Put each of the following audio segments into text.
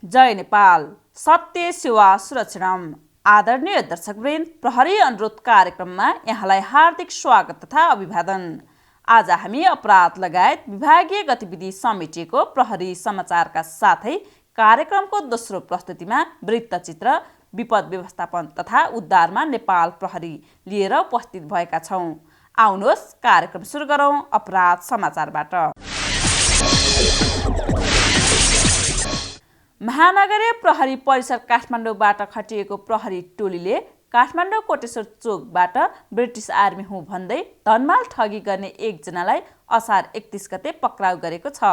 जय नेपाल, सत्य सेवा सुरक्षणम। आदरणीय दर्शकवृन्द, प्रहरी अनुरोध कार्यक्रममा यहाँलाई हार्दिक स्वागत तथा अभिवादन। आज हामी अपराध लगायत विभागीय गतिविधि समेटिएको प्रहरी समाचारका साथै कार्यक्रमको दोस्रो प्रस्तुतिमा वृत्तचित्र, विपद व्यवस्थापन तथा उद्धारमा नेपाल प्रहरी लिएर उपस्थित भएका छौँ। आउनुहोस् कार्यक्रम सुरु गरौँ अपराध समाचारबाट। महानगरीय प्रहरी परिसर काठमाडौँबाट खटिएको प्रहरी टोलीले काठमाडौँ कोटेश्वर चोकबाट ब्रिटिस आर्मी हुँ भन्दै धनमाल ठगी गर्ने एकजनालाई असार 31 गते पक्राउ गरेको छ।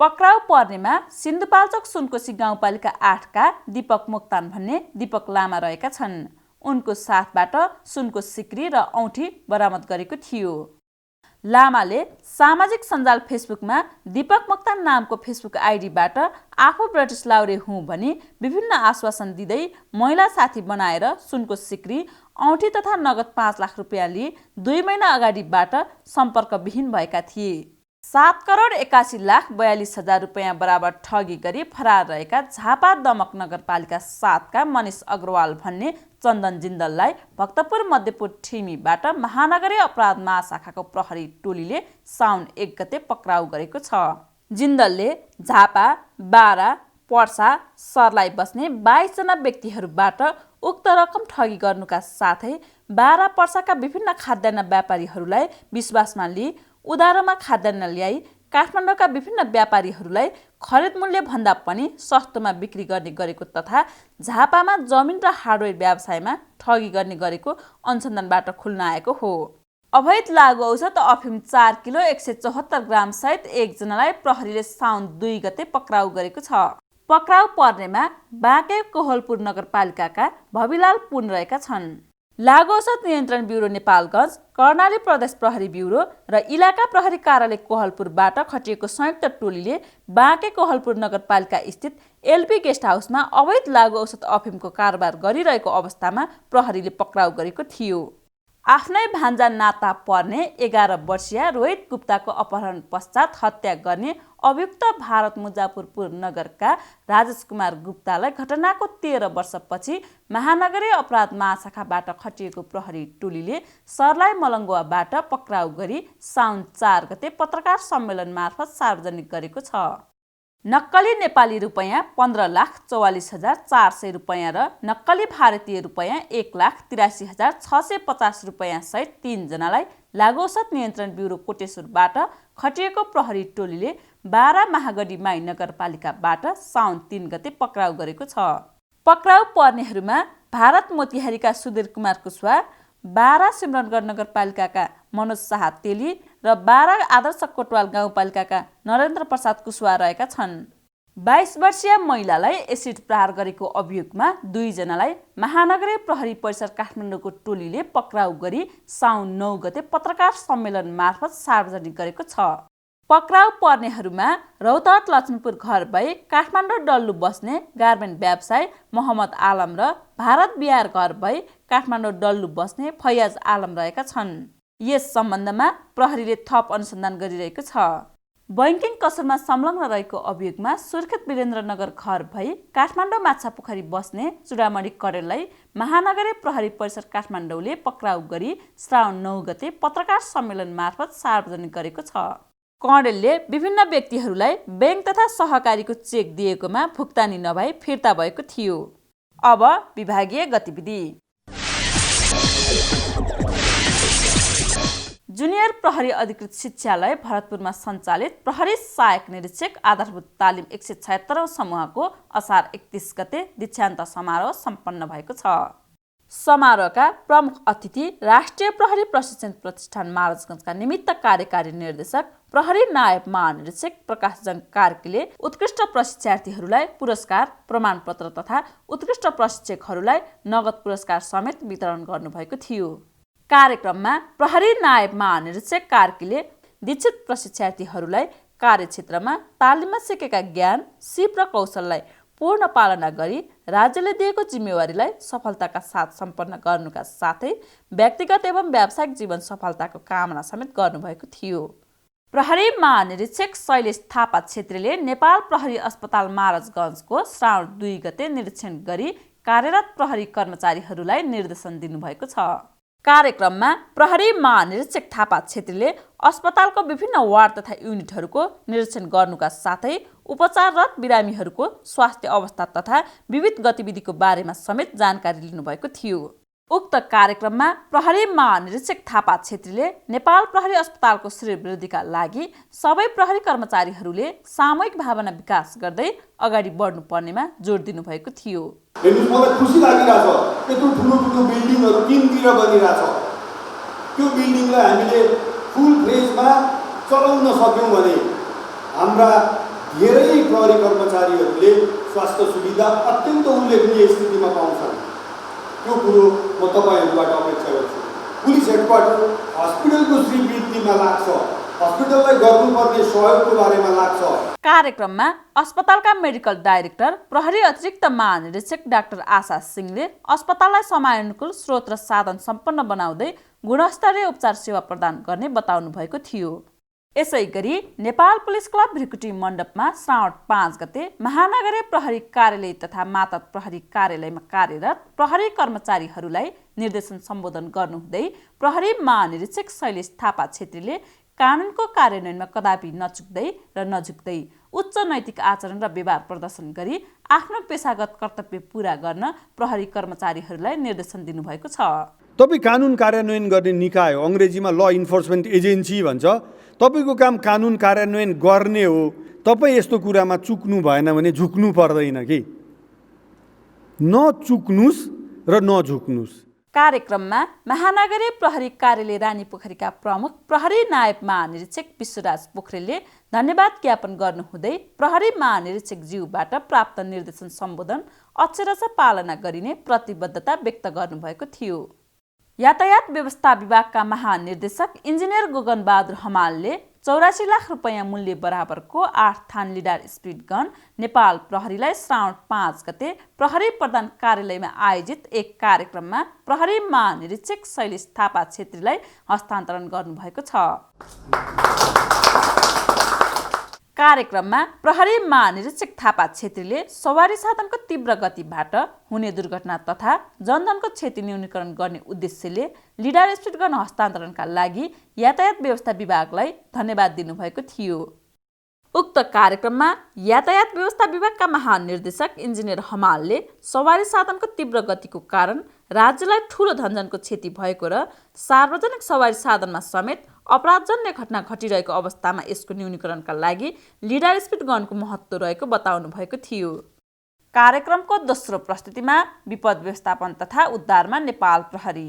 पक्राउ पर्नेमा सिन्धुपाल्चोक सुनकोशी गाउँपालिका 8 का दीपक मोक्तान भन्ने दीपक लामा रहेका छन्। उनको साथबाट सुनको सिक्री र औँठी बरामद गरेको थियो। लामाले सामाजिक सञ्जाल फेसबुकमा दीपक मोक्तान नामको फेसबुक आइडीबाट आफू ब्रिटिस लाउरे हुँ भनी विभिन्न आश्वासन दिँदै महिला साथी बनाएर सुनको सिक्री, औँठी तथा नगद 5 लाख रुपियाँ लिई 2 महिना अगाडिबाट सम्पर्कविहीन भएका थिए। 7,81,42,000 रुपियाँ बराबर ठगी गरी फरार रहेका झापा दमक नगरपालिका 7 का मनिष अग्रवाल भन्ने चन्दन जिन्दललाई भक्तपुर मध्यपुर ठिमीबाट महानगरीय अपराध महाशाखाको प्रहरी टोलीले साउन 1 गते पक्राउ गरेको छ। जिन्दलले झापा, बारा, पर्सा, सर्लाही बस्ने 22 जना व्यक्तिहरूबाट उक्त रकम ठगी गर्नुका साथै बारा पर्साका विभिन्न खाद्यान्न व्यापारीहरूलाई विश्वासमा लिई उधारोमा खाद्यान्न ल्याई काठमाडौँका विभिन्न व्यापारीहरूलाई खरिद मूल्य भन्दा पनि सस्तोमा बिक्री गर्ने गरेको तथा झापामा जमिन र हार्डवेयर व्यवसायमा ठगी गर्ने गरेको अनुसन्धानबाट खुल्न आएको हो। अवैध लागु औषध अफिम 4 किलो 174 ग्राम सहित एकजनालाई प्रहरीले साउन 2 गते पक्राउ गरेको छ। पक्राउ पर्नेमा बाँके कोहलपुर नगरपालिकाका भविलाल पुन रहेका छन्। लागु औषध नियन्त्रण ब्युरो नेपालगञ्ज, कर्णाली प्रदेश प्रहरी ब्युरो र इलाका प्रहरी कार्यालय कोहलपुरबाट खटिएको संयुक्त टोलीले बाँके कोहलपुर नगरपालिका स्थित एलपी गेस्ट हाउसमा अवैध लागु औषध अफिमको कारोबार गरिरहेको अवस्थामा प्रहरीले पक्राउ गरेको थियो। आफ्नै भान्जा नाता पर्ने 11 वर्षीय रोहित गुप्ताको अपहरण पश्चात हत्या गर्ने अभियुक्त भारत मुजफ्फरपुर नगरका राजेश कुमार गुप्तालाई घटनाको 13 वर्षपछि महानगरीय अपराध महाशाखाबाट खटिएको प्रहरी टोलीले सर्लाही मलङ्गुवाबाट पक्राउ गरी साउन 4 गते पत्रकार सम्मेलन मार्फत सार्वजनिक गरेको छ। नक्कली नेपाली रुपैयाँ 15,44,400 रुपैयाँ र नक्कली भारतीय रुपैयाँ 1,83,650 रुपैयाँ सहित 3 जनालाई लागु औषध नियन्त्रण ब्युरो कोटेश्वरबाट खटिएको प्रहरी टोलीले बारा महागढी माई नगरपालिकाबाट साउन 3 गते पक्राउ गरेको छ। पक्राउ पर्नेहरूमा भारत मोतिहारीका सुधीर कुमार कुशवाहा, बारा सिमरनगढ नगरपालिकाका मनोज शाह तेली र बारा आदर्श कोटवाल गाउँपालिकाका नरेन्द्र प्रसाद कुशवाहा रहेका छन्। 22 वर्षीय महिलालाई एसिड प्रहार गरेको अभियोगमा 2 जनालाई महानगरीय प्रहरी परिसर काठमाडौँको टोलीले पक्राउ गरी साउन 9 गते पत्रकार सम्मेलन मार्फत सार्वजनिक गरेको छ। पक्राउ पर्नेहरूमा रौतहट लक्ष्मीपुर घर भई काठमाडौँ डल्लु बस्ने गार्मेन्ट व्यवसायी मोहम्मद आलम र भारत बिहार घर भई काठमाडौँ डल्लु बस्ने फैयाज आलम रहेका छन्। यस सम्बन्धमा प्रहरीले थप अनुसन्धान गरिरहेको छ। बैंकिङ कसरमा संलग्न रहेको अभियोगमा सुर्खेत वीरेन्द्रनगर घर भई काठमाडौँ माछापोखरी बस्ने चुडामणि करेललाई महानगरीय प्रहरी परिसर काठमाडौँले पक्राउ गरी श्रावण 9 गते पत्रकार सम्मेलन मार्फत सार्वजनिक गरेको छ। कँडेलले विभिन्न व्यक्तिहरूलाई बैंक तथा सहकारीको चेक दिएकोमा भुक्तानी नभई फिर्ता भएको थियो। अब विभागीय गतिविधि। जुनियर प्रहरी अधिकृत शिक्षालय भरतपुरमा सञ्चालित प्रहरी सहायक निरीक्षक आधारभूत तालिम 176औं समूहको असार 31 गते दीक्षान्त समारोह सम्पन्न भएको छ। समारोहका प्रमुख अतिथि राष्ट्रिय प्रहरी प्रशिक्षण प्रतिष्ठान महाराजगञ्जका निमित्त कार्यकारी निर्देशक प्रहरी नायब महानिरीक्षक प्रकाशजङ कार्कीले उत्कृष्ट प्रशिक्षार्थीहरूलाई पुरस्कार, प्रमाणपत्र तथा उत्कृष्ट प्रशिक्षकहरूलाई नगद पुरस्कार समेत वितरण गर्नुभएको थियो। कार्यक्रममा प्रहरी नायब महानिरीक्षक कार्कीले दीक्षित प्रशिक्षार्थीहरूलाई कार्यक्षेत्रमा तालिममा सिकेका ज्ञान, सिप र कौशललाई पूर्ण पालना गरी राज्यले दिएको जिम्मेवारीलाई सफलताका साथ सम्पन्न गर्नुका साथै व्यक्तिगत एवं व्यावसायिक जीवन सफलताको कामना समेत गर्नुभएको थियो। प्रहरी महानिरीक्षक शैलेश थापा छेत्रीले नेपाल प्रहरी अस्पताल महाराजगञ्जको श्रावण 2 गते निरीक्षण गरी कार्यरत प्रहरी कर्मचारीहरूलाई निर्देशन दिनुभएको छ। कार्यक्रममा प्रहरी महानिरीक्षक थापा छेत्रीले अस्पतालको विभिन्न वार्ड तथा युनिटहरूको निरीक्षण गर्नुका साथै उपचाररत बिरामीहरूको स्वास्थ्य अवस्था तथा विविध गतिविधिको बारेमा समेत जानकारी लिनुभएको थियो। उक्त कार्यक्रममा प्रहरी महानिरीक्षक थापा छेत्रीले नेपाल प्रहरी अस्पतालको श्रीवृद्धिका लागि सबै प्रहरी कर्मचारीहरूले सामूहिक भावना विकास गर्दै अगाडि बढ्नुपर्नेमा जोड दिनुभएको थियो। हेर्नुस्, मलाई खुसी लागिरहेछ। यत्रो ठुलो ठुलो बिल्डिङहरू तीनतिर बनिरहेछ। त्यो बिल्डिङलाई हामीले फुल फ्लेजमा चलाउन सक्यौँ भने हाम्रा धेरै प्रहरी कर्मचारीहरूले स्वास्थ्य सुविधा अत्यन्त उल्लेखनीय स्थितिमा पाउँछन्। त्यो कुरो म तपाईँहरूबाट अपेक्षा गर्छु। पुलिस हेडक्वार्टर हस्पिटलको श्रीवृद्धिमा लाग्छ, हस्पिटललाई गर्नुपर्ने सहयोगको बारेमा लाग्छ। कार्यक्रममा अस्पतालका मेडिकल डाइरेक्टर प्रहरी अतिरिक्त महानिरीक्षक डाक्टर आशा सिंहले अस्पताललाई समयानुकूल स्रोत र साधन सम्पन्न बनाउँदै गुणस्तरीय उपचार सेवा प्रदान गर्ने बताउनु भएको थियो। यसै गरी नेपाल पुलिस क्लब भृकुटी मण्डपमा श्रावण 5 गते महानगरीय प्रहरी कार्यालय तथा मातहत प्रहरी कार्यालयमा कार्यरत प्रहरी कर्मचारीहरूलाई निर्देशन सम्बोधन गर्नुहुँदै प्रहरी महानिरीक्षक शैलेश थापा छेत्रीले कानुनको कार्यान्वयनमा कदापि नझुक्दै उच्च नैतिक आचरण र व्यवहार प्रदर्शन गरी आफ्नो पेशागत कर्तव्य पूरा गर्न प्रहरी कर्मचारीहरूलाई निर्देशन दिनुभएको छ। तपाईँ कानुन कार्यान्वयन गर्ने निकाय हो, अङ्ग्रेजीमा ल इन्फोर्समेन्ट एजेन्सी भन्छ। तपाईँको काम कानुन कार्यान्वयन गर्ने हो। तपाईँ यस्तो कुरामा चुक्नु भएन भने झुक्नु पर्दैन कि, नचुक्नुस् र नझुक्नुस्। कार्यक्रममा महानगरीय प्रहरी कार्यालय रानीपोखरीका प्रमुख प्रहरी नायब महानिरीक्षक विश्वराज पोखरेलले धन्यवाद ज्ञापन गर्नुहुँदै प्रहरी महानिरीक्षक ज्यूबाट प्राप्त निर्देशन सम्बोधन अक्षरशः पालना गरिने प्रतिबद्धता व्यक्त गर्नुभएको थियो। यातायात व्यवस्था विभागका महानिर्देशक इन्जिनियर गगनबहादुर हमालले 84 लाख रुपैयाँ मूल्य बराबरको 8 थान लिडार स्पिड गन नेपाल प्रहरीलाई श्रावण 5 गते प्रहरी प्रधान कार्यालयमा आयोजित एक कार्यक्रममा प्रहरी महानिरीक्षक शैलेश थापा छेत्रीलाई हस्तान्तरण गर्नुभएको छ। कार्यक्रममा प्रहरी महानिरीक्षक थापा छेत्रीले सवारी साधनको तीव्र गतिबाट हुने दुर्घटना तथा जनधनको क्षति न्यूनीकरण गर्ने उद्देश्यले लिडार स्पिड गन हस्तान्तरणका लागि यातायात व्यवस्था विभागलाई धन्यवाद दिनुभएको थियो। उक्त कार्यक्रममा यातायात व्यवस्था विभागका महानिर्देशक इन्जिनियर हमालले सवारी साधनको तीव्र गतिको कारण राज्यलाई ठूलो धनजनको क्षति भएको र सार्वजनिक सवारी साधनमा समेत अपराधजन्य घटना घटिरहेको अवस्थामा यसको न्यूनीकरणका लागि लिडार स्पिड गनको महत्त्व रहेको बताउनु भएको थियो। कार्यक्रमको दोस्रो प्रस्तुतिमा विपद व्यवस्थापन तथा उद्धारमा नेपाल प्रहरी।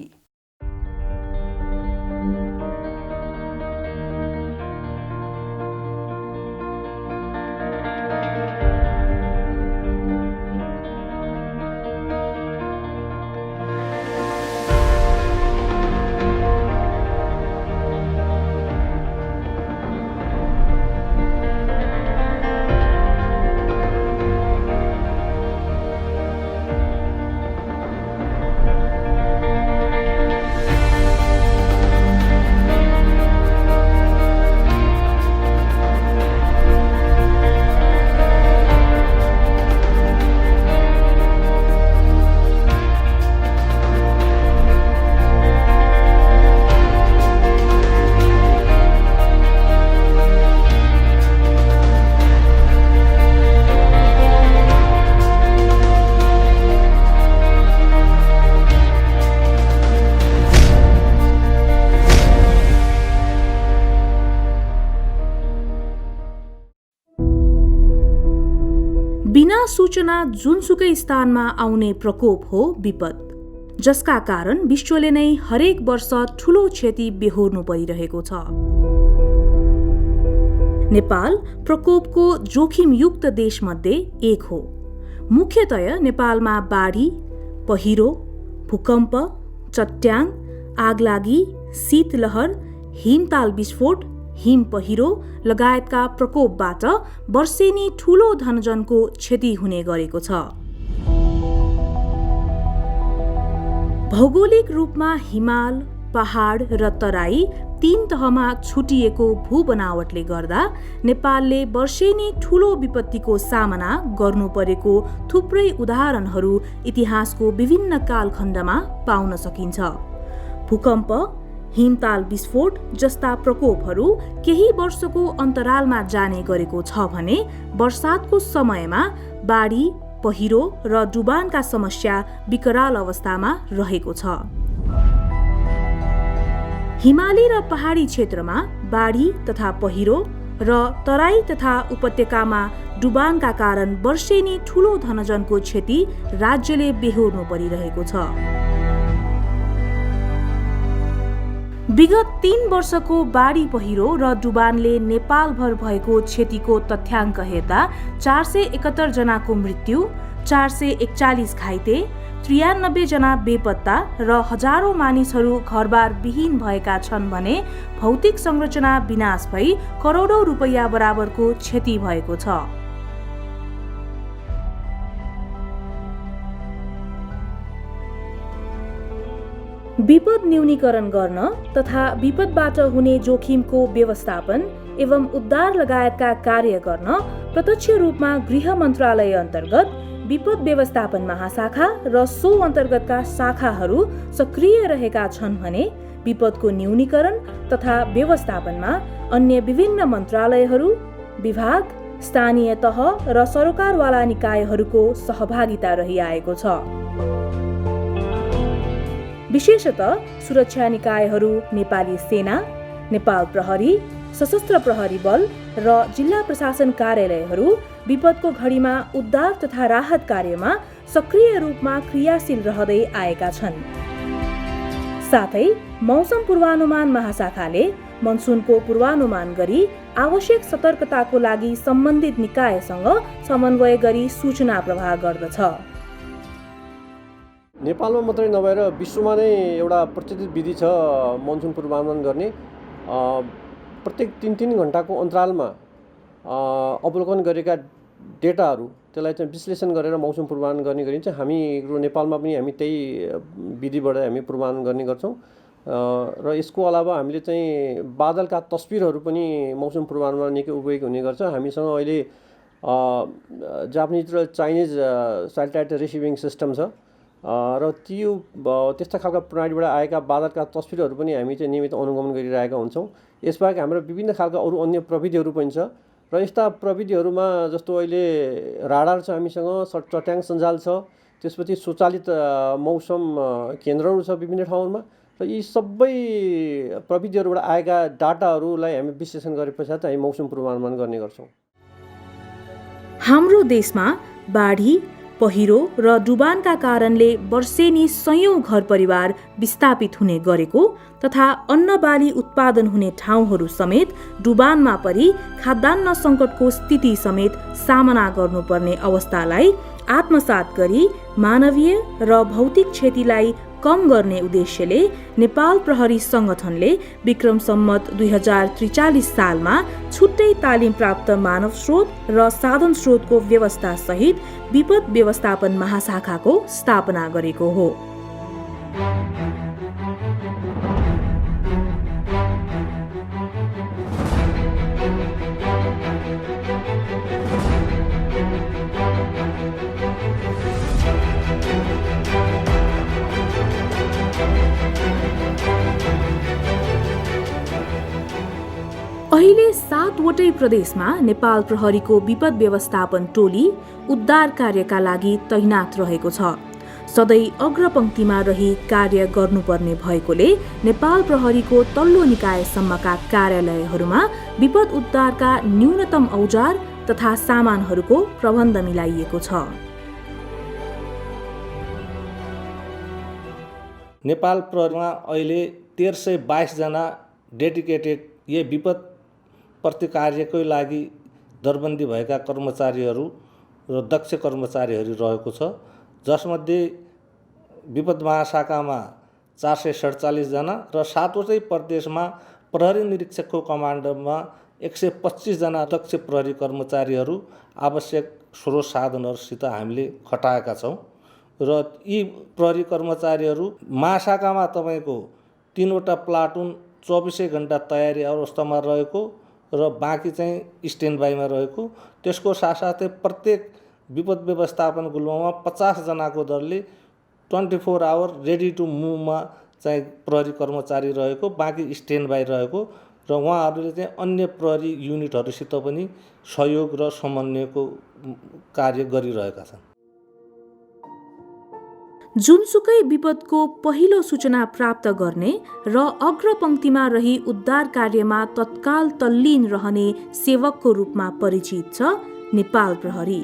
बिना सूचना जुनसुकै स्थानमा आउने प्रकोप हो विपद, जसका कारण विश्वले नै हरेक वर्ष ठूलो क्षति बेहोर्नु परिरहेको छ। नेपाल प्रकोपको जोखिमयुक्त देशमध्ये एक हो। मुख्यतया नेपालमा बाढी, पहिरो, भूकम्प, चट्याङ, आगलागी, शीतलहर, हिमताल विस्फोट, हिम पहिरो लगायतका प्रकोपबाट वर्षेनी ठूलो धनजनको क्षति हुने गरेको छ। भौगोलिक रूपमा हिमाल, पहाड र तराई 3 तहमा छुटिएको भूबनावटले गर्दा नेपालले वर्षेनी ठूलो विपत्तिको सामना गर्नु परेको थुप्रै उदाहरणहरू इतिहासको विभिन्न कालखण्डमा पाउन सकिन्छ। भूकम्प, हिमताल विस्फोट जस्ता प्रकोपहरू केही वर्षको अन्तरालमा जाने गरेको छ भने वर्षातको समयमा बाढी, पहिरो र डुबानका समस्या विकराल अवस्थामा रहेको छ। हिमाली र पहाडी क्षेत्रमा बाढी तथा पहिरो र तराई तथा उपत्यकामा डुबानका कारण वर्षेनी ठूलो धनजनको क्षति राज्यले बेहोर्नु परिरहेको छ। विगत 3 वर्षको बाढी, पहिरो र डुबानले नेपालभर भएको क्षतिको तथ्याङ्क हेर्दा 471 जनाको मृत्यु, 441 घाइते, 93 जना बेपत्ता र हजारौं मानिसहरू घरबार विहीन भएका छन् भने भौतिक संरचना विनाश भई करोडौं रुपैयाँ बराबरको क्षति भएको छ। विपद न्यूनीकरण गर्न तथा विपदबाट हुने जोखिमको व्यवस्थापन एवं उद्धार लगायतका कार्य गर्न प्रत्यक्ष रूपमा गृह मन्त्रालय अन्तर्गत विपद व्यवस्थापन महाशाखा र सो अन्तर्गतका शाखाहरू सक्रिय रहेका छन् भने विपदको न्यूनीकरण तथा व्यवस्थापनमा अन्य विभिन्न मन्त्रालयहरू, विभाग, स्थानीय तह र सरकारवाला निकायहरूको सहभागिता रहिआएको छ। विशेषतः सुरक्षा निकायहरू नेपाली सेना, नेपाल प्रहरी, सशस्त्र प्रहरी बल र जिल्ला प्रशासन कार्यालयहरू विपदको घडीमा उद्धार तथा राहत कार्यमा सक्रिय रूपमा क्रियाशील रहँदै आएका छन्। साथै मौसम पूर्वानुमान महाशाखाले मनसुनको पूर्वानुमान गरी आवश्यक सतर्कताको लागि सम्बन्धित निकायसँग समन्वय गरी सूचना प्रवाह गर्दछ। नेपालमा मात्रै नभएर विश्वमा नै एउटा प्रचलित विधि छ मनसुन पूर्वानुमान गर्ने। प्रत्येक 3-3 घण्टाको अन्तरालमा अवलोकन गरेका डेटाहरू त्यसलाई चाहिँ विश्लेषण गरेर मौसम पूर्वानुमान गर्ने गरिन्छ। हाम्रो नेपालमा पनि हामी त्यही विधिबाट हामी पूर्वानुमान गर्ने गर्छौँ। र यसको अलावा हामीले चाहिँ बादलका तस्बिरहरू पनि मौसम पूर्वानुमान निकै उपयोग हुने गर्छ। हामीसँग अहिले जापानिज र चाइनिज स्याटेलाइट रिसिभिङ सिस्टम छ र त्यस्ता खालका प्रणालीबाट आएका बादलका तस्बिरहरू पनि हामी चाहिँ नियमित अनुगमन गरिरहेका हुन्छौँ। यसबाहेक हाम्रो विभिन्न खालका अरू अन्य प्रविधिहरू पनि छ र यस्ता प्रविधिहरूमा जस्तो अहिले राडार छ, हामीसँग चट्याङ सञ्जाल छ, त्यसपछि स्वचालित मौसम केन्द्रहरू छ विभिन्न ठाउँमा र यी सबै प्रविधिहरूबाट आएका डाटाहरूलाई हामी विश्लेषण गरे पश्चात हामी मौसम पूर्वानुमान गर्ने गर्छौँ। हाम्रो देशमा बाढी, पहिरो र डुबानका कारणले वर्षेनी सयौं घर परिवार विस्थापित हुने गरेको तथा अन्न बाली उत्पादन हुने ठाउँहरू समेत डुबानमा परि खाद्यान्न सङ्कटको स्थिति समेत सामना गर्नुपर्ने अवस्थालाई आत्मसात गरी मानवीय र भौतिक क्षतिलाई कम गर्ने उद्देश्यले नेपाल प्रहरी संगठनले विक्रम सम्मत 2043 सालमा छुट्टै तालिम प्राप्त मानव स्रोत र साधन स्रोतको व्यवस्था सहित विपद व्यवस्थापन महाशाखाको स्थापना गरेको हो। अहिले 7 वटै प्रदेशमा नेपाल प्रहरीको विपद व्यवस्थापन टोली उद्धार कार्यका लागि तैनात रहेको छ। सधैँ अग्रपङ्क्तिमा रही कार्य गर्नुपर्ने भएकोले नेपाल प्रहरीको तल्लो निकायसम्मका कार्यालयहरूमा विपद उद्धारका न्यूनतम औजार तथा सामानहरूको प्रबन्ध मिलाइएको छ। नेपाल प्रहरीमा अहिले 1322 जना डेडिकेटेड विपद प्रति कार्यकै लागि दरबन्दी भएका कर्मचारीहरू र दक्ष कर्मचारीहरू रहेको छ, जसमध्ये विपद महाशाखामा 447 जना र 7 वटै प्रदेशमा प्रहरी निरीक्षकको कमान्डमा 125 जना दक्ष प्रहरी कर्मचारीहरू आवश्यक स्रोत साधनहरूसित हामीले खटाएका छौँ। र यी प्रहरी कर्मचारीहरू महाशाखामा तपाईँको 3वटा प्लाटुन 24 घण्टा तयारी अवस्थामा रहेको र बाँकी चाहिँ स्ट्यान्ड बाईमा रहेको। त्यसको साथसाथै प्रत्येक विपद व्यवस्थापन गुल्ममा 50 जनाको दरले 24 आवर रेडी टु मुभमा चाहिँ प्रहरी कर्मचारी रहेको, बाँकी स्ट्यान्ड बाई रहेको र उहाँहरूले चाहिँ अन्य प्रहरी युनिटहरूसित पनि सहयोग र समन्वयको कार्य गरिरहेका छन्। जुनसुकै विपदको पहिलो सूचना प्राप्त गर्ने र अग्रपङ्क्तिमा रही उद्धार कार्यमा तत्काल तल्लीन रहने सेवकको रूपमा परिचित छ नेपाल प्रहरी।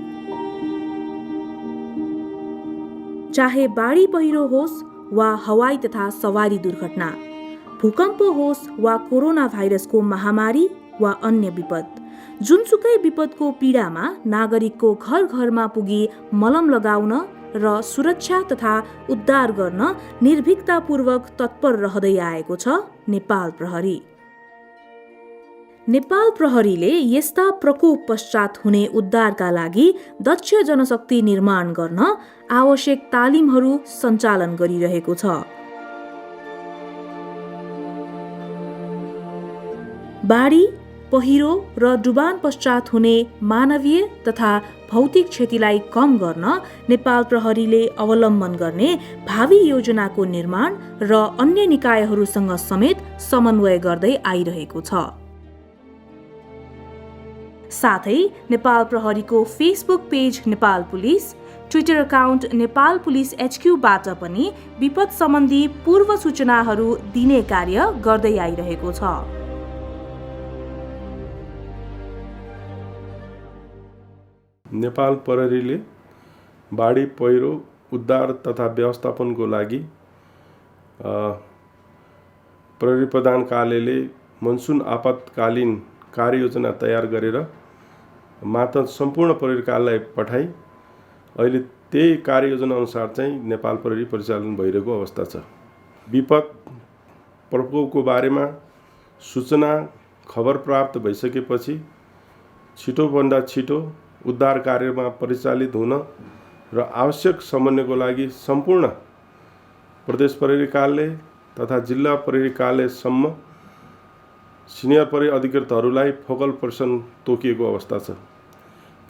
चाहे बाढी पहिरो होस् वा हवाई तथा सवारी दुर्घटना, भूकम्प होस् वा कोरोना भाइरसको महामारी वा अन्य विपद, जुनसुकै विपदको पीडामा नागरिकको घर घरमा पुगी मलम लगाउन र सुरक्षा तथा उद्धार गर्न निर्भीकतापूर्वक तत्पर रहँदै आएको छ नेपाल प्रहरी। नेपाल प्रहरीले यस्ता प्रकोप पश्चात हुने उद्धारका लागि दक्ष जनशक्ति निर्माण गर्न आवश्यक तालिमहरू सञ्चालन गरिरहेको छ। बाढी, पहिरो र डुबान पश्चात हुने मानवीय तथा भौतिक क्षतिलाई कम गर्न नेपाल प्रहरीले अवलम्बन गर्ने भावी योजनाको निर्माण र अन्य निकायहरूसँग समेत समन्वय गर्दै आइरहेको छ। साथै नेपाल प्रहरीको Facebook page Nepal police, Twitter account Nepal police HQ-बाट पनि विपद सम्बन्धी पूर्व सूचनाहरू दिने कार्य गर्दै आइरहेको छ। नेपाल प्रहरीले बाढी पहिरो उद्धार तथा व्यवस्थापनको लागि प्रहरी प्रधान कार्यालयले मनसुन आपतकालीन कार्ययोजना तयार गरेर मात्र सम्पूर्ण प्रहरी कार्यालय पठाई अहिले त्यही कार्ययोजना अनुसार चाहिँ नेपाल प्रहरी परिचालन भइरहेको अवस्था छ। विपद प्रकोपको बारेमा सूचना खबर प्राप्त भइसकेपछि छिटोभन्दा छिटो उद्धार कार्यमा परिचालित हुन र आवश्यक समन्वयको लागि सम्पूर्ण प्रदेश प्रहरी कार्यालय तथा जिल्ला प्रहरी कार्यालयसम्म सिनियर प्रहरी अधिकृतहरूलाई फोकल पर्सन तोकिएको अवस्था छ।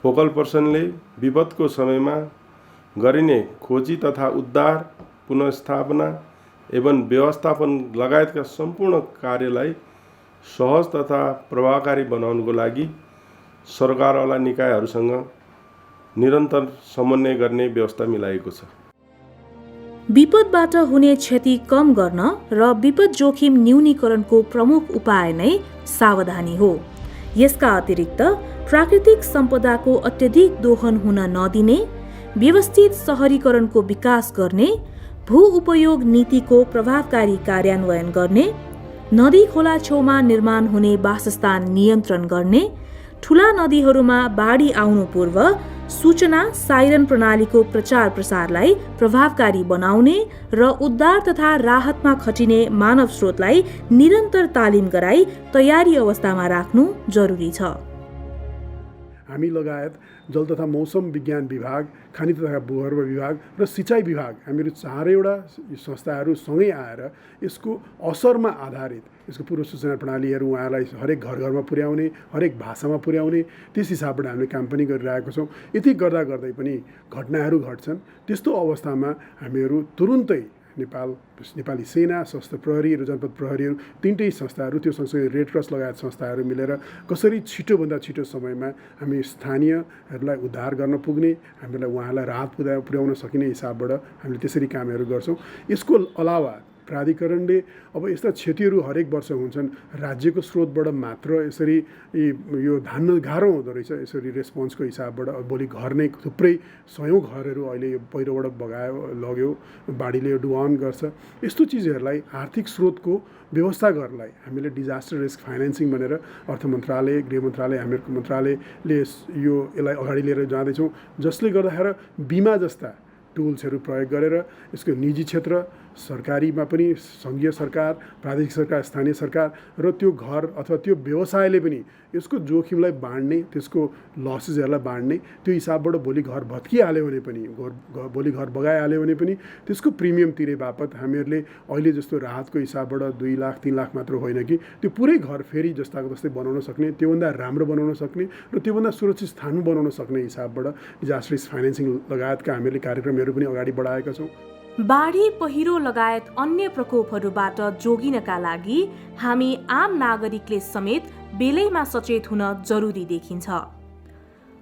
फोकल पर्सनले विपदको समयमा गरिने खोजी तथा उद्धार, पुनर्स्थापना एवं व्यवस्थापन लगायतका सम्पूर्ण कार्यलाई सहज तथा प्रभावकारी बनाउनको लागि सरकारवाला निकायहरूसँग निरन्तर समन्वय गर्ने व्यवस्था मिलाएको छ। विपदबाट हुने क्षति कम गर्न र विपद जोखिम न्यूनीकरणको प्रमुख उपाय नै सावधानी हो। यसका अतिरिक्त प्राकृतिक सम्पदाको अत्यधिक दोहन हुन नदिने, व्यवस्थित सहरीकरणको विकास गर्ने, भू उपयोग नीतिको प्रभावकारी कार्यान्वयन गर्ने, नदी खोला छेउमा निर्माण हुने वासस्थान नियन्त्रण गर्ने, ठूला नदीहरूमा बाढी आउनु पूर्व सूचना साइरन प्रणालीको प्रचार प्रसारलाई प्रभावकारी बनाउने र उद्धार तथा राहतमा खटिने मानव स्रोतलाई निरन्तर तालिम गराई तयारी अवस्थामा राख्नु जरुरी छ। हामी लगायत जल तथा मौसम विज्ञान विभाग, खानी तथा भूगर्भ विभाग र सिँचाइ विभाग, हामीहरू चारैवटा संस्थाहरू सँगै आएर यसको असरमा आधारित यसको पूर्व सूचना प्रणालीहरू उहाँलाई हरेक घर घरमा पुर्याउने, हरेक भाषामा पुर्याउने, त्यस हिसाबबाट हामीले काम पनि गरिरहेको छौँ। यति गर्दा गर्दै पनि घटनाहरू घट्छन्। त्यस्तो अवस्थामा हामीहरू तुरुन्तै नेपाली सेना, सशस्त्र प्रहरी र जनपद प्रहरीहरू तीनटै संस्थाहरू, त्यो सँगसँगै रेड क्रस लगायत संस्थाहरू मिलेर कसरी छिटोभन्दा छिटो समयमा हामी स्थानीयहरूलाई उद्धार गर्न पुग्ने, हामीलाई उहाँलाई राहत पुर्याउन सकिने हिसाबबाट हामीले त्यसरी कामहरू गर्छौँ। यसको अलावा प्राधिकरणले अब यस्ता क्षतिहरू हरेक वर्ष हुन्छन्, राज्यको स्रोतबाट मात्र यसरी यो धान्न गाह्रो हुँदो रहेछ। यसरी रेस्पोन्सको हिसाबबाट भोलि घर नै थुप्रै सयौँ घरहरू अहिले यो पहिरोबाट लग्यो, बाढीले डुबान गर्छ। यस्तो चिजहरूलाई आर्थिक स्रोतको व्यवस्था गर्नलाई हामीले डिजास्टर रिस्क फाइनेन्सिङ भनेर अर्थ मन्त्रालय, गृह मन्त्रालय, हामीहरूको मन्त्रालयले यसलाई अगाडि लिएर जाँदैछौँ, जसले गर्दाखेरि बिमा जस्ता टुल्सहरू प्रयोग गरेर यसको निजी क्षेत्र सरकारीमा पनि सङ्घीय सरकार, प्रादेशिक सरकार, स्थानीय सरकार र त्यो घर अथवा त्यो व्यवसायले पनि यसको जोखिमलाई बाँड्ने, त्यसको लसेसहरूलाई बाँड्ने, त्यो हिसाबबाट भोलि घर भत्किहाल्यो भने पनि, भोलि घर बगाइहाल्यो भने पनि त्यसको प्रिमियम तिरे बापत हामीहरूले अहिले जस्तो राहतको हिसाबबाट 2 लाख 3 लाख मात्र होइन कि त्यो पुरै घर फेरि जस्ताको जस्तै बनाउन सक्ने, त्योभन्दा राम्रो बनाउन सक्ने र त्योभन्दा सुरक्षित स्थानमा बनाउन सक्ने हिसाबबाट डिजास्टर रिस्क फाइनेन्सिङ लगायतका हामीले कार्यक्रमहरू पनि अगाडि बढाएका छौँ। बाढी, पहिरो लगायत अन्य प्रकोपहरूबाट जोगिनका लागि हामी आम नागरिकले समेत बेलैमा सचेत हुन जरुरी देखिन्छ।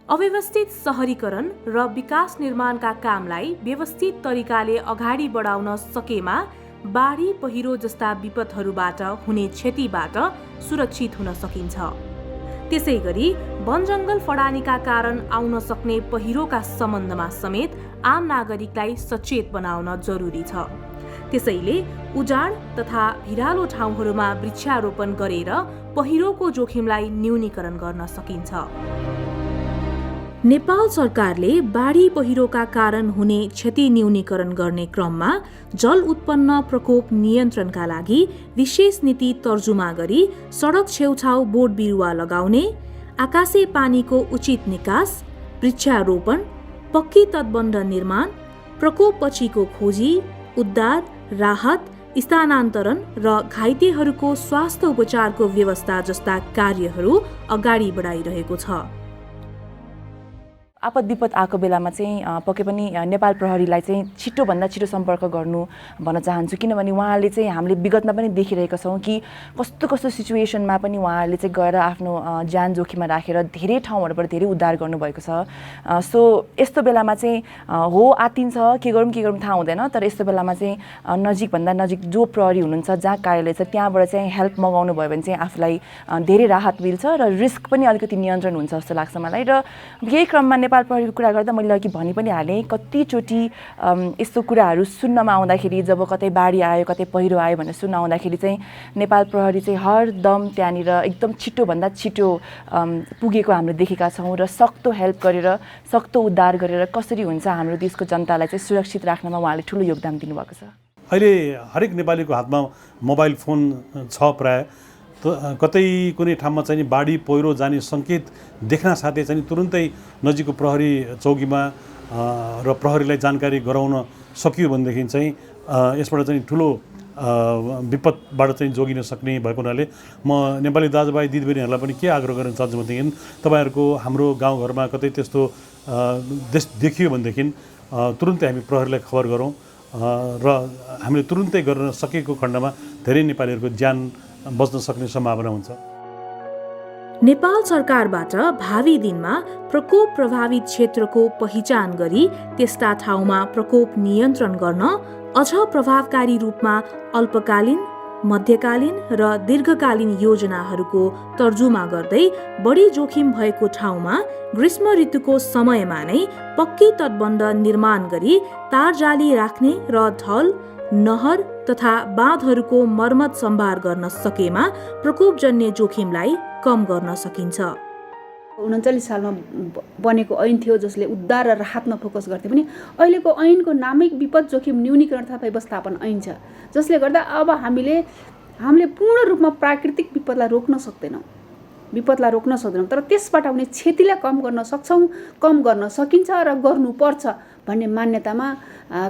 अव्यवस्थित सहरीकरण र विकास निर्माणका कामलाई व्यवस्थित तरिकाले अगाडि बढाउन सकेमा बाढी, पहिरो जस्ता विपदहरूबाट हुने क्षतिबाट सुरक्षित हुन सकिन्छ। त्यसैगरी वनजङ्गल फडानीका कारण आउन सक्ने पहिरोका सम्बन्धमा समेत आम नागरिकलाई सचेत बनाउन जरुरी छ। त्यसैले उजाड तथा भिरालो ठाउँहरूमा वृक्षारोपण गरेर पहिरोको जोखिमलाई न्यूनीकरण गर्न सकिन्छ। नेपाल सरकारले बाढी, पहिरोका कारण हुने क्षति न्यूनीकरण गर्ने क्रममा जल उत्पन्न प्रकोप नियन्त्रणका लागि विशेष नीति तर्जुमा गरी सडक छेउछाउ बोट बिरुवा लगाउने, आकाशे पानीको उचित निकास, वृक्षारोपण, पक्की तटबन्ध निर्माण, प्रकोपपछिको खोजी, उद्धार, राहत, स्थानान्तरण र घाइतेहरूको स्वास्थ्य उपचारको व्यवस्था जस्ता कार्यहरू अगाडि बढाइरहेको छ। आपद विपद आएको बेलामा चाहिँ पक्कै पनि नेपाल प्रहरीलाई चाहिँ छिटोभन्दा छिटो सम्पर्क गर्नु भन्न चाहन्छु, किनभने उहाँहरूले चाहिँ हामीले विगतमा पनि देखिरहेका छौँ कि कस्तो कस्तो सिचुएसनमा पनि उहाँहरूले चाहिँ गएर आफ्नो ज्यान जोखिममा राखेर धेरै ठाउँहरूबाट धेरै उद्धार गर्नुभएको छ। सो यस्तो बेलामा चाहिँ हो आत्तिन्छ, के गरौँ थाहा हुँदैन, तर यस्तो बेलामा चाहिँ नजिकभन्दा नजिक जो प्रहरी हुनुहुन्छ, जहाँ कार्यालय छ, त्यहाँबाट चाहिँ हेल्प मगाउनु भयो भने चाहिँ आफूलाई धेरै राहत मिल्छ र रिस्क पनि अलिकति नियन्त्रण हुन्छ जस्तो लाग्छ मलाई। र यही क्रममा नेपाल प्रहरीको कुरा गर्दा मैले अघि भनि पनि हालेँ, कतिचोटि यस्तो कुराहरू सुन्नमा आउँदाखेरि, जब कतै बाढी आयो, कतै पहिरो आयो भनेर सुन्न आउँदाखेरि चाहिँ नेपाल प्रहरी चाहिँ हरदम त्यहाँनिर एकदम छिटोभन्दा छिटो पुगेको हामीले देखेका छौँ र सक्दो हेल्प गरेर, सक्दो उद्धार गरेर कसरी हुन्छ हाम्रो देशको जनतालाई चाहिँ सुरक्षित राख्नमा उहाँले ठुलो योगदान दिनुभएको छ। अहिले हरेक नेपालीको हातमा मोबाइल फोन छ प्राय, कतै कुनै ठाउँमा चाहिँ बाढी पहिरो जाने सङ्केत देख्न साथै चाहिँ तुरुन्तै नजिकको प्रहरी चौकीमा र प्रहरीलाई जानकारी गराउन सकियो भनेदेखि चाहिँ यसबाट चाहिँ ठुलो विपदबाट चाहिँ जोगिन सक्ने भएको हुनाले म नेपाली दाजुभाइ दिदीबहिनीहरूलाई पनि के आग्रह गर्न चाहन्छु भनेदेखि तपाईँहरूको हाम्रो गाउँघरमा कतै त्यस्तो देखियो भनेदेखि तुरुन्तै हामी प्रहरीलाई खबर गरौँ र हामीले तुरुन्तै गर्न सकेको खण्डमा धेरै नेपालीहरूको ज्यान बच्न सक्ने सम्भावना हुन्छ। नेपाल सरकारबाट भावी दिनमा प्रकोप प्रभावित क्षेत्रको पहिचान गरी त्यस्ता ठाउँमा प्रकोप नियन्त्रण गर्न अझ प्रभावकारी रूपमा अल्पकालीन, मध्यकालीन र दीर्घकालीन योजनाहरूको तर्जुमा गर्दै बढी जोखिम भएको ठाउँमा ग्रीष्म ऋतुको समयमा नै पक्की तटबन्ध निर्माण गरी तारजाली राख्ने र ढल, नहर तथा बाँधहरूको मर्मत सम्भार गर्न सकेमा प्रकोपजन्य जोखिमलाई कम गर्न सकिन्छ। 39 सालमा बनेको ऐन थियो जसले उद्धार र राहतमा फोकस गर्थे पनि अहिलेको ऐनको नामै विपद जोखिम न्यूनीकरण तथा व्यवस्थापन ऐन छ, जसले गर्दा अब हामीले पूर्ण रूपमा प्राकृतिक विपदलाई रोक्न सक्दैनौँ, तर त्यसबाट हुने क्षतिलाई कम गर्न सक्छौँ, कम गर्न सकिन्छ र गर्नुपर्छ भन्ने मान्यतामा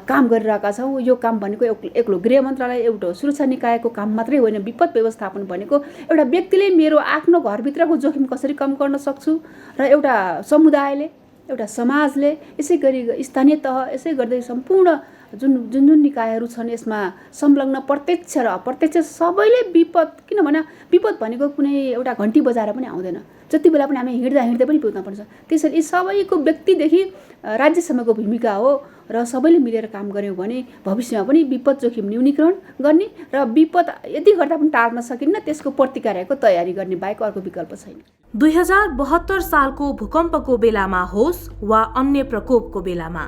काम गरिरहेका छौँ। यो काम भनेको एक्लो गृह मन्त्रालय, एउटा सुरक्षा निकायको काम मात्रै होइन। विपद व्यवस्थापन भनेको एउटा व्यक्तिले मेरो आफ्नो घरभित्रको जोखिम कसरी कम गर्न सक्छु र एउटा समुदायले, एउटा समाजले, यसै गरी स्थानीय तह, यसै गर्दै सम्पूर्ण जुन निकायहरू छन् यसमा संलग्न प्रत्यक्ष र अप्रत्यक्ष सबैले विपद, किनभने विपद भनेको कुनै एउटा घन्टी बजाएर पनि आउँदैन, जति बेला पनि हामी हिँड्दा पनि पुग्नुपर्छ। त्यसैले यी सबैको व्यक्तिदेखि राज्यसम्मको भूमिका हो र सबैले मिलेर काम गऱ्यौँ भने भविष्यमा पनि विपद जोखिम न्यूनीकरण गर्ने र विपद यदि गर्दा पनि टार्न सकिन्न त्यसको प्रतिकारको तयारी गर्ने बाहेक अर्को विकल्प छैन। 2072 सालको भूकम्पको बेलामा होस् वा अन्य प्रकोपको बेलामा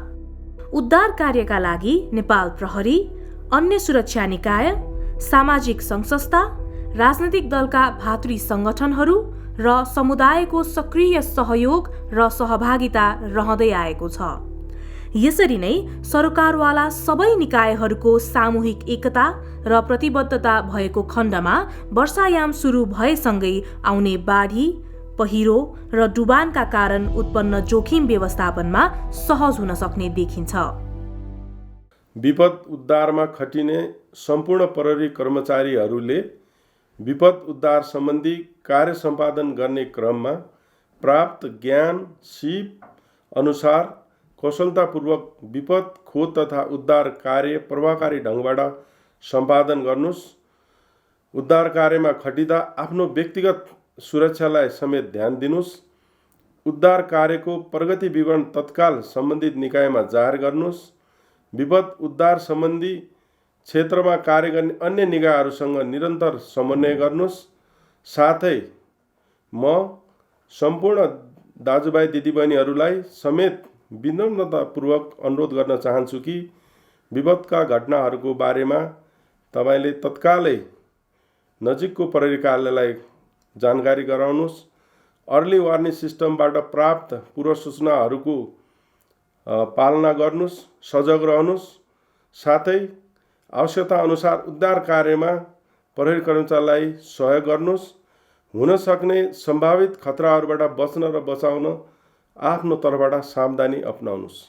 उद्धार कार्यका लागि नेपाल प्रहरी, अन्य सुरक्षा निकाय, सामाजिक सङ्घ-संस्था, राजनैतिक दलका भातृ सङ्गठनहरू र समुदायको सक्रिय सहयोग र सहभागिता रहँदै आएको छ। यसरी नै सरकारवाला सबै निकायहरूको सामूहिक एकता र प्रतिबद्धता भएको खण्डमा वर्षायाम सुरु भएसँगै आउने बाढी, पहिरो र डुबानका कारण उत्पन्न जोखिम व्यवस्थापनमा सहज हुन सक्ने देखिन्छ। विपद उद्धारमा खटिने सम्पूर्ण प्रहरी कर्मचारीहरूले विपद उद्धार सम्बन्धी कार्य सम्पादन गर्ने क्रममा प्राप्त ज्ञान सिप अनुसार कौशलतापूर्वक विपद खोज तथा उद्धार कार्य प्रभावकारी ढङ्गबाट सम्पादन गर्नुस्। उद्धार कार्यमा खटिँदा आफ्नो व्यक्तिगत सुरक्षालाई समेत ध्यान दिनुस्। उद्धार कार्यको प्रगति विवरण तत्काल सम्बन्धित निकायमा जाहेर गर्नुस्। विपद उद्धार सम्बन्धी क्षेत्रमा कार्य गर्ने अन्य निकायहरूसँग निरन्तर समन्वय गर्नुस्। साथै म सम्पूर्ण दाजुभाइ दिदीबहिनीहरूलाई समेत विनम्रतापूर्वक अनुरोध गर्न चाहन्छु कि विपदका घटनाहरूको बारेमा तपाईँले तत्कालै नजिकको प्रहरी कार्यालयलाई जानकारी गराउनुहोस्। अर्ली वार्निङ सिस्टमबाट प्राप्त पूर्व सूचनाहरूको पालना गर्नुहोस्, सजग रहनुहोस्। साथै आवश्यकता अनुसार उद्धार कार्यमा प्रहरी कर्मचारीलाई सहयोग गर्नुहोस्। हुन सक्ने सम्भावित खतराहरूबाट बच्न र बचाउन आफ्नो तर्फबाट सावधानी अपनाउनुहोस्।